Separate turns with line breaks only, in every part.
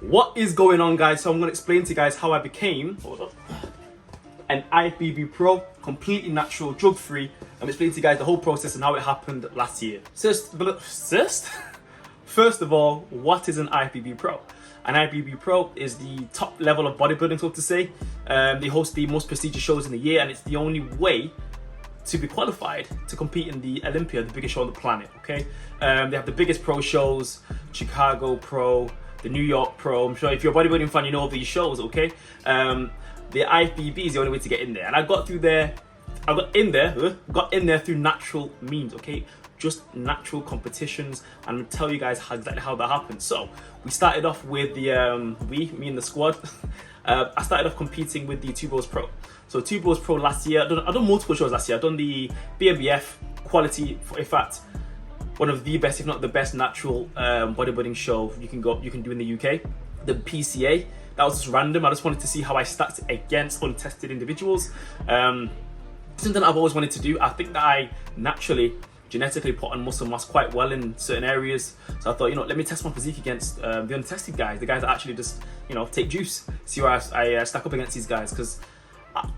What is going on, guys? So I'm going to explain to you guys how I became an IFBB Pro, completely natural, drug-free. I'm explaining to you guys the whole process and how it happened last year. First of all, what is an IFBB Pro? An IFBB Pro is the top level of bodybuilding, so to say. They host the most prestigious shows in the year, and it's the only way to be qualified to compete in the Olympia, the biggest show on the planet, okay? They have the biggest pro shows, Chicago Pro, the New York Pro. I'm sure if you're a bodybuilding fan, you know these shows, okay? The IFBB is the only way to get in there. And I got in there through natural means, okay? Just natural competitions, and I'll tell you guys exactly how that happened. So we started off with me and the squad. I started off competing with the Two Bros Pro. So Two Bros Pro last year, I've done multiple shows last year. I've done the BMBF quality, in fact, one of the best, if not the best, natural bodybuilding show you can do in the UK. The PCA, that was just random. I just wanted to see how I stacked against untested individuals. Something I've always wanted to do. I think that I naturally, genetically put on muscle mass quite well in certain areas. So I thought, let me test my physique against the untested guys, the guys that actually just, take juice, see where I stack up against these guys. Because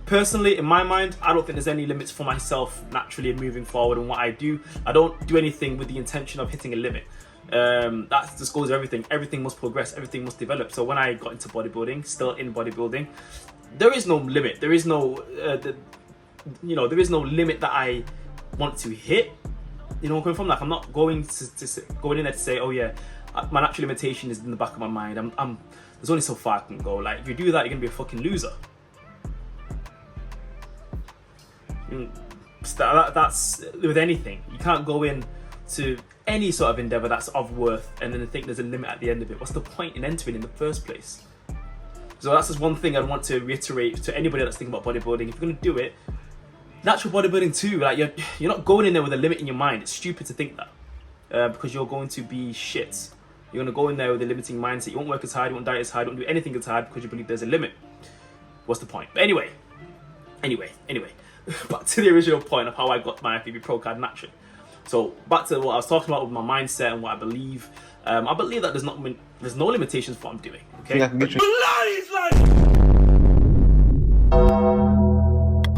personally, in my mind, I don't think there's any limits for myself naturally in moving forward and what I do. I don't do anything with the intention of hitting a limit. That just goes with everything. Everything must progress, everything must develop. So when I got into bodybuilding, still in bodybuilding, there is no limit. There is no, there is no limit that I want to hit. Coming from, like, I'm not going to going in there to say, oh yeah, my natural limitation is in the back of my mind. There's only so far I can go. Like, if you do that, you're gonna be a fucking loser. That's with anything. You can't go in to any sort of endeavor that's of worth and then think there's a limit at the end of it. What's the point in entering in the first place? So that's just one thing I'd want to reiterate to anybody that's thinking about bodybuilding. If you're gonna do it, natural bodybuilding too, like you're not going in there with a limit in your mind. It's stupid to think that because you're going to be shit. You're going to go in there with a limiting mindset. You won't work as hard, you won't diet as hard, you won't do anything as hard because you believe there's a limit. What's the point? But anyway, back to the original point of how I got my IFBB Pro card naturally. So back to what I was talking about with my mindset and what I believe. I believe that there's no limitations for what I'm doing. Okay.
Yeah, I can get you.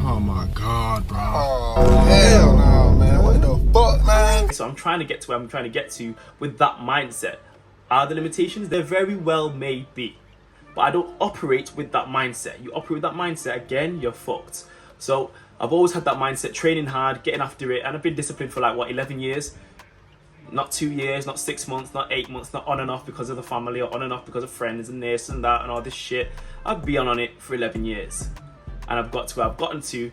Oh my god, bro.
Oh, hell no, man. What the fuck, man?
So I'm trying to get to where I'm trying to get to with that mindset. Are there limitations? There very well may be. But I don't operate with that mindset. You operate with that mindset, again, you're fucked. So I've always had that mindset, training hard, getting after it, and I've been disciplined for 11 years. Not 2 years, not 6 months, not 8 months, not on and off because of the family or on and off because of friends and this and that and all this shit. I've been on it for 11 years. And I've got to where I've gotten to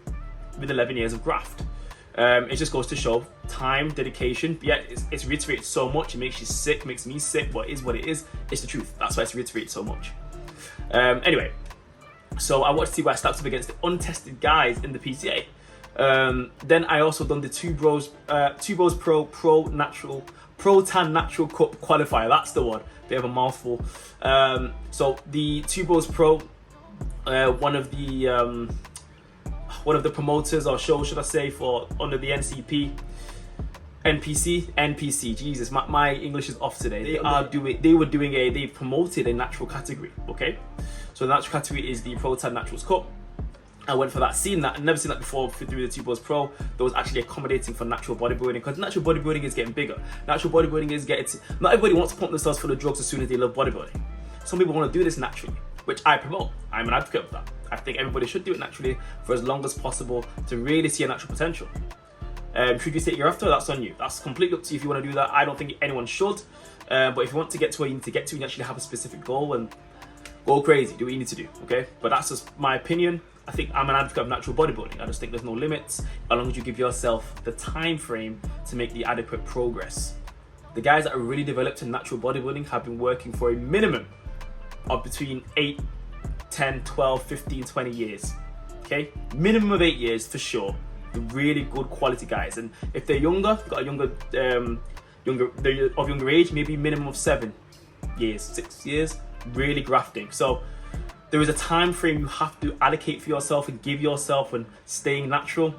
with 11 years of graft. It just goes to show time, dedication. Yeah, it's reiterated so much. It makes you sick, makes me sick, but it is what it is. It's the truth. That's why it's reiterated so much. Anyway, so I wanted to see where I stacked up against the untested guys in the PCA. Then I also done the Two Bros Pro Natural Pro Tan Natural Cup qualifier. That's the one. Bit of a mouthful. So the Two Bros Pro, one of the promoters or shows, should I say, for under the NPC. Jesus, my English is off today. They promoted a natural category. Okay, so the natural category is the Pro Tan Naturals Cup. I went for that, seen that, I'd never seen that before through the Two Bros Pro. That was actually accommodating for natural bodybuilding, because natural bodybuilding is getting bigger. Natural bodybuilding is not everybody wants to pump themselves full of drugs as soon as they love bodybuilding. Some people want to do this naturally, which I promote. I'm an advocate of that. I think everybody should do it naturally for as long as possible to really see a natural potential. Should you take your after? That's on you. That's completely up to you if you want to do that. I don't think anyone should. But if you want to get to where you need to get to, you actually have a specific goal and go crazy. Do what you need to do, okay? But that's just my opinion. I think I'm an advocate of natural bodybuilding. I just think there's no limits as long as you give yourself the time frame to make the adequate progress. The guys that are really developed in natural bodybuilding have been working for a minimum of between 8, 10, 12, 15, 20 years. Okay? Minimum of 8 years for sure. The really good quality guys. And if they're younger, got a younger age, maybe minimum of 7 years, 6 years, really grafting. So there is a time frame you have to allocate for yourself and give yourself when staying natural.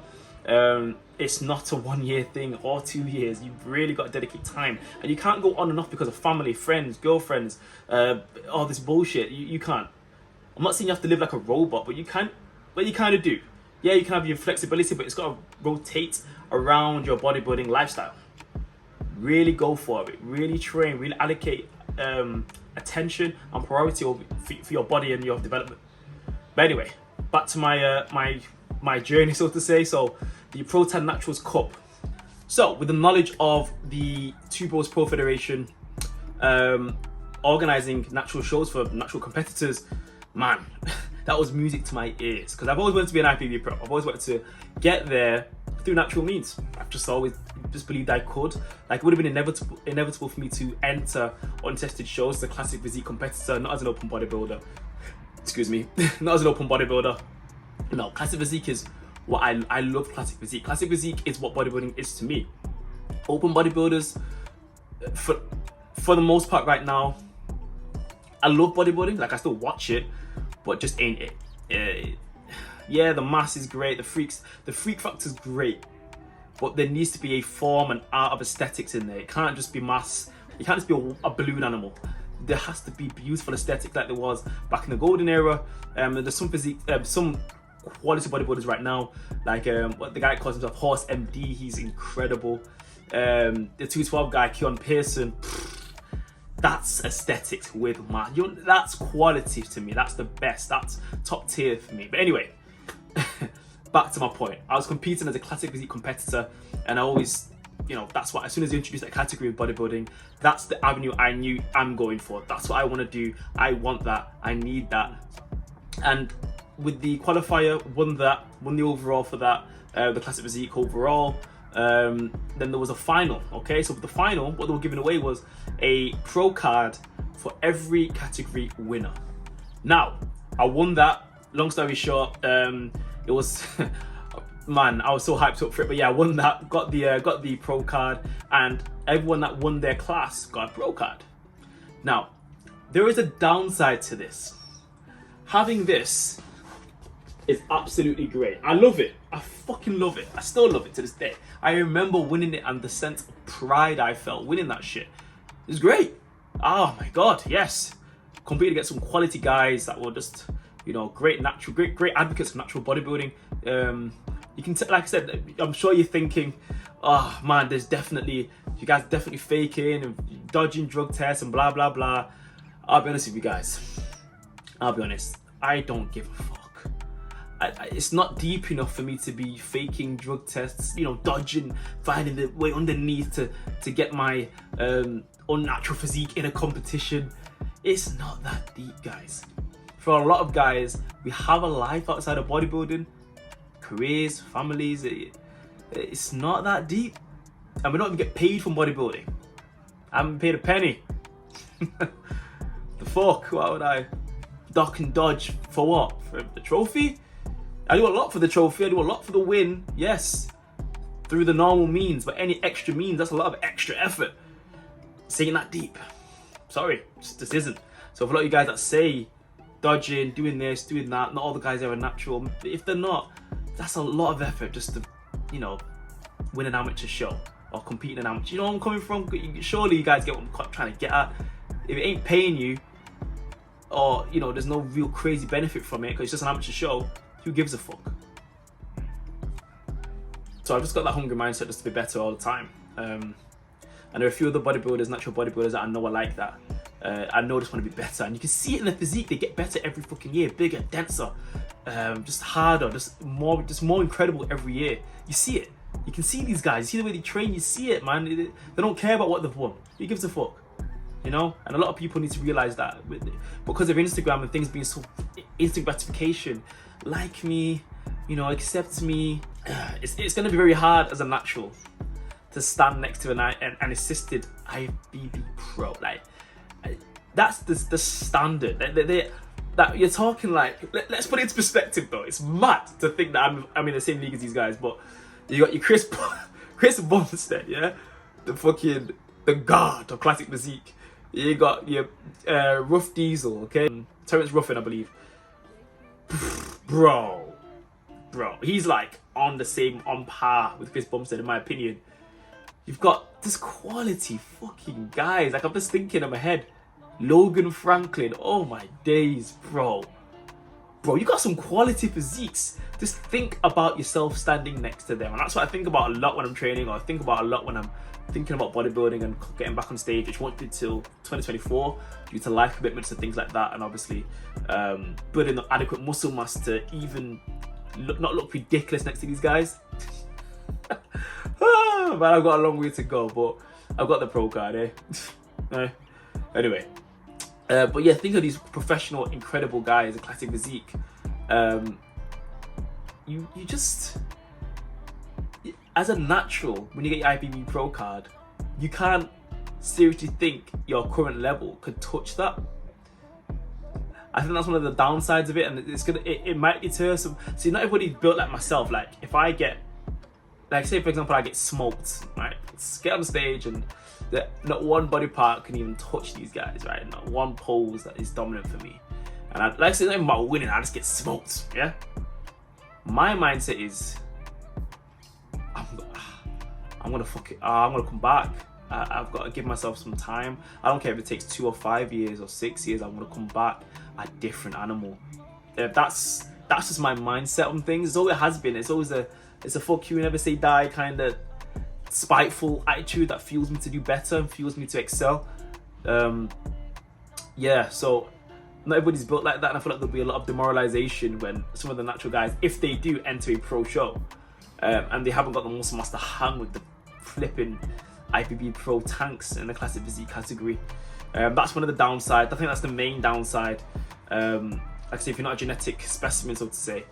If it's not a 1 year thing or 2 years. You've really got to dedicate time, and you can't go on and off because of family, friends, girlfriends, all this bullshit. You can't. I'm not saying you have to live like a robot, but you can. But you kind of do. Yeah, you can have your flexibility, but it's got to rotate around your bodybuilding lifestyle. Really go for it. Really train. Really allocate attention and priority for your body and your development. But anyway, back to my journey, so to say. So the Pro 10 Naturals Cup. So with the knowledge of the Two Bros Pro Federation organizing natural shows for natural competitors, man, that was music to my ears, because I've always wanted to be an IFBB pro. I've always wanted to get there through natural means. I've just always believed I could. Like, it would have been inevitable for me to enter untested shows as a classic physique competitor, not as an open bodybuilder. Excuse me, not as an open bodybuilder. No, classic physique is what I love. Classic physique. Classic physique is what bodybuilding is to me. Open bodybuilders, for the most part right now, I love bodybuilding. Like, I still watch it, but just ain't it. Yeah, the mass is great. The freak factor is great, but there needs to be a form and art of aesthetics in there. It can't just be mass. It can't just be a balloon animal. There has to be beautiful aesthetics like there was back in the golden era. There's some physique, some quality bodybuilders right now, like what the guy calls himself Horse MD. He's incredible. The 212 guy, Keon Pearson. That's aesthetics with mass. That's quality to me. That's the best. That's top tier for me. But anyway, back to my point. I was competing as a classic physique competitor, and I always, that's what, as soon as they introduced that category of bodybuilding, that's the avenue I knew I'm going for. That's what I want to do. I want that. I need that. And with the qualifier, won the overall for that, the classic physique overall. Then there was a final. Okay, so with the final, what they were giving away was a pro card for every category winner. Now, I won that. Long story short, it was man, I was so hyped up for it. But yeah, I won that. Got the pro card, and everyone that won their class got a pro card. Now, there is a downside to this. Having this is absolutely great. I love it. I fucking love it. I still love it to this day. I remember winning it and the sense of pride I felt winning that shit. It was great. Oh my god, yes. Competed against some quality guys that were just, great advocates of natural bodybuilding. You can like I said, I'm sure you're thinking, oh man, you guys definitely faking and dodging drug tests and blah blah blah. I'll be honest with you guys. I'll be honest. I don't give a fuck. It's not deep enough for me to be faking drug tests, dodging, finding the way underneath to get my unnatural physique in a competition. It's not that deep, guys. For a lot of guys, we have a life outside of bodybuilding, careers, families. It's not that deep, and we don't even get paid from bodybuilding. I haven't paid a penny. The fuck? Why would I duck and dodge for what? For the trophy? I do a lot for the trophy. I do a lot for the win. Yes, through the normal means, but any extra means, that's a lot of extra effort. It's ain't that deep. Sorry, just isn't. So for a lot of you guys that say dodging, doing this, doing that, not all the guys are natural. If they're not, that's a lot of effort just to, win an amateur show or compete in an amateur. You know where I'm coming from? Surely you guys get what I'm trying to get at. If it ain't paying you, or there's no real crazy benefit from it because it's just an amateur show, who gives a fuck? So I've just got that hungry mindset just to be better all the time. And there are a few other bodybuilders, natural bodybuilders that I know are like that. I know just want to be better, and you can see it in the physique. They get better every fucking year, bigger, denser, just harder, just more incredible every year. You see it. You can see these guys. You see the way they train. You see it, man. They don't care about what they've won. Who gives a fuck? And a lot of people need to realize that because of Instagram and things being so instant gratification, like me, accept me. It's going to be very hard as a natural to stand next to an assisted IFBB pro. Like, that's the standard. That you're talking like. Let's put it into perspective though. It's mad to think that I'm in the same league as these guys. But you got your Chris Bumstead, yeah, the god of classic physique. You got your Rough Diesel, okay, Terrence Ruffin, I believe. Bro, he's like on par with Chris Bumstead, in my opinion. You've got this quality fucking guys. Like, I'm just thinking in my head, Logan Franklin. Oh my days, bro. Bro, you got some quality physiques. Just think about yourself standing next to them. And that's what I think about a lot when I'm training, or I think about a lot when I'm thinking about bodybuilding and getting back on stage, which won't be till 2024 due to life commitments and things like that. And obviously building the adequate muscle mass to even not look ridiculous next to these guys. Man, I've got a long way to go, but I've got the pro card, eh? Anyway. But yeah, think of these professional, incredible guys, a classic physique. You just, as a natural, when you get your IFBB Pro card, you can't seriously think your current level could touch that. I think that's one of the downsides of it, and it might deter some. See, not everybody's built like myself. Like, if I get, like, say for example, I get smoked, right? Let's get on stage and not one body part can even touch these guys, right? Not one pose that is dominant for me. And like I say, not even about winning, I just get smoked, yeah? My mindset is, I'm gonna fuck it. I'm gonna come back. I've got to give myself some time. I don't care if it takes 2 or 5 years or 6 years. I'm gonna come back a different animal. That's just my mindset on things. It's always has been. It's always a fuck you, never say die kind of spiteful attitude that fuels me to do better and fuels me to excel. Yeah, so not everybody's built like that, and I feel like there'll be a lot of demoralization when some of the natural guys, if they do enter a pro show, and they haven't got the muscle mass to hang with the flipping IFBB Pro tanks in the classic physique category. That's one of the downsides. I think that's the main downside. Like I say, if you're not a genetic specimen, so to say,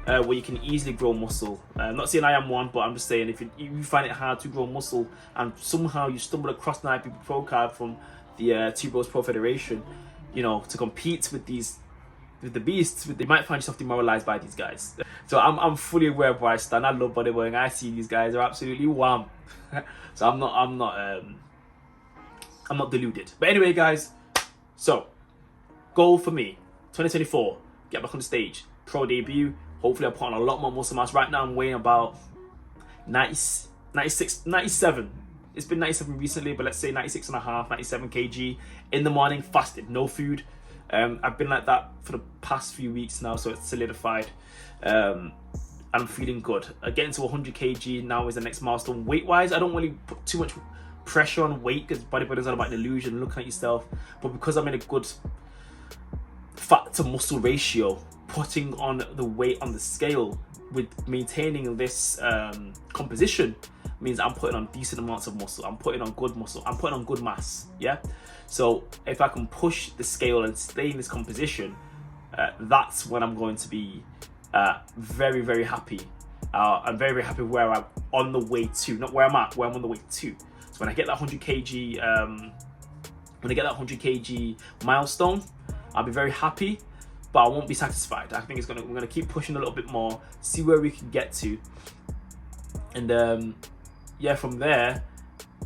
where you can easily grow muscle. I'm not saying I am one, but I'm just saying if you find it hard to grow muscle and somehow you stumble across an IFBB Pro card from the Two Bros Pro Federation, you know, to compete with the beasts, they might find yourself demoralized by these guys. So I'm fully aware of where I stand. I love bodybuilding. I see these guys are absolutely wham. So I'm not deluded. But anyway, guys, so goal for me 2024, get back on the stage, pro debut. Hopefully I'll put on a lot more muscle mass. Right now I'm weighing about 97. It's been 97 recently, but let's say 96 and a half, 97 kg in the morning, fasted, no food. I've been like that for the past few weeks now, so it's solidified. And I'm feeling good. Getting to 100 kg now is the next milestone. Weight-wise, I don't really put too much pressure on weight because bodybuilding's all about an illusion, looking at yourself. But because I'm in a good fat to muscle ratio, putting on the weight on the scale with maintaining this composition means I'm putting on decent amounts of muscle. I'm putting on good muscle. I'm putting on good mass, yeah? So if I can push the scale and stay in this composition, that's when I'm going to be very, very happy. I'm very, very happy where I'm on the way to, not where I'm at, where I'm on the way to. So when I get that 100 kg, milestone, I'll be very happy, but I won't be satisfied. I think we're gonna keep pushing a little bit more, see where we can get to, and yeah, from there,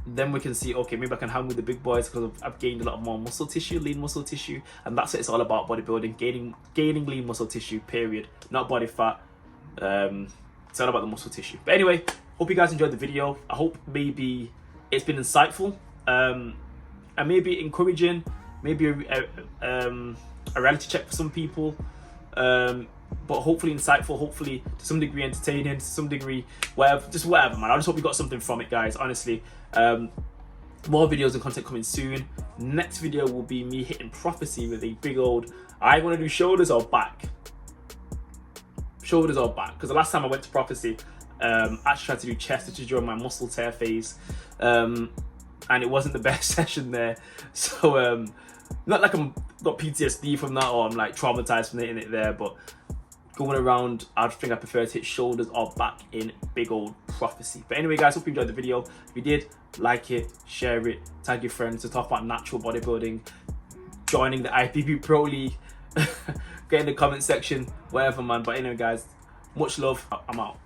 then we can see, okay, maybe I can hang with the big boys because I've gained a lot more muscle tissue, lean muscle tissue, and that's what it's all about, bodybuilding, gaining lean muscle tissue, period, not body fat. It's all about the muscle tissue. But anyway, hope you guys enjoyed the video. I hope maybe it's been insightful, and maybe encouraging, maybe a reality check for some people, but hopefully insightful, hopefully to some degree entertaining, to some degree whatever, man. I just hope you got something from it, guys, honestly. More videos and content coming soon. Next video will be me hitting Prophecy with a big old, I want to do shoulders or back. Shoulders or back, because the last time I went to Prophecy, I actually tried to do chest, which is during my muscle tear phase, and it wasn't the best session there. So not like I'm got PTSD from that or I'm like traumatized from hitting it there, but going around, I think I prefer to hit shoulders or back in big old Prophecy. But anyway, guys, hope you enjoyed the video. If you did, like it, share it, tag your friends to talk about natural bodybuilding, joining the IFBB Pro League, get in the comment section, whatever, man. But anyway, guys, much love. I'm out.